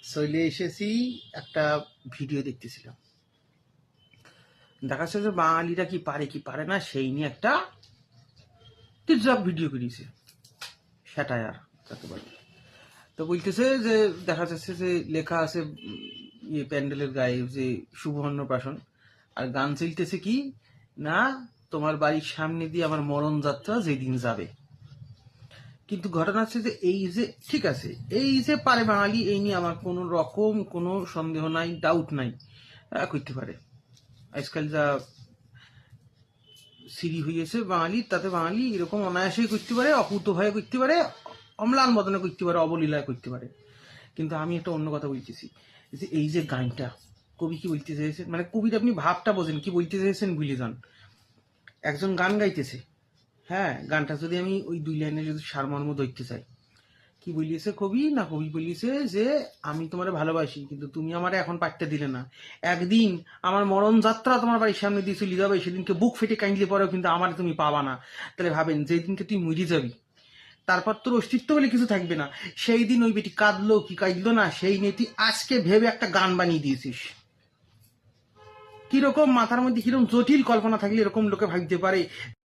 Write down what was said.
চলে এসেছি, একটা ভিডিও দেখতেছিলাম। দেখা যাচ্ছে যে বাঙালিরা কি পারে কি পারে না সেই নিয়ে একটা টিকটক ভিডিও করেছে, স্যাটায়ার যাকে বলে। তো বলতেছে যে দেখা যাচ্ছে যে লেখা আছে ইয়ে প্যান্ডেলের গায়ে যে শুভ অন্নপ্রাশন, আর গান চলতেছে কি না, তোমার বাড়ির সামনে দিয়ে আমার মরণ যাত্রা যেদিন যাবে। কিন্তু ঘটনা হচ্ছে যে এই যে ঠিক আছে, এই যে পারে বাঙালি, এই নিয়ে আমার কোনো রকম কোনো সন্দেহ নাই, ডাউট নাই, করতে পারে। আজকাল যা সিরি হয়েছে বাঙালি, তাতে বাঙালি এরকম অনায়াসেই করতে পারে, অকুত ভয়ে করতে পারে, অম্লান বদনে করতে পারে, অবলীলায় করতে পারে। কিন্তু আমি একটা অন্য কথা বলতেছি, যে এই যে গানটা কবি কি বলতে চাইছেন, মানে কবির আপনি ভাবটা বোঝেন, কি বলতে চাইছেন ভুলে যান। একজন গান গাইতেছে, হ্যাঁ, গানটা যদি আমি ওই দুই লাইনে যদি সারমর্ম ধরতে চাই, কি বলিয়েছে কবি, না কবি বলিয়েছে যে আমি তোমারে ভালোবাসি কিন্তু তুমি আমারে এখন পাঠতে দিলে না, একদিন আমার মরণ যাত্রা তোমার বাড়ির সামনে দিয়ে চলে যাবে, সেদিনকে বুক ফেটে কাইন্ডলি পরেও কিন্তু আমার তুমি পাবা না। তাহলে ভাবেন, যেদিনকে তুই মরে যাবি তারপর তোর অস্তিত্ব বলে কিছু থাকবে না, সেই দিন ওই বেটি কাঁদলো কি কাঁদলো না সেই নিয়ে তুই আজকে ভেবে একটা গান বানিয়ে দিয়েছিস। কিরকম মাথার মধ্যে কিরকম জটিল কল্পনা থাকলে এরকম লোকে ভাবতে পারে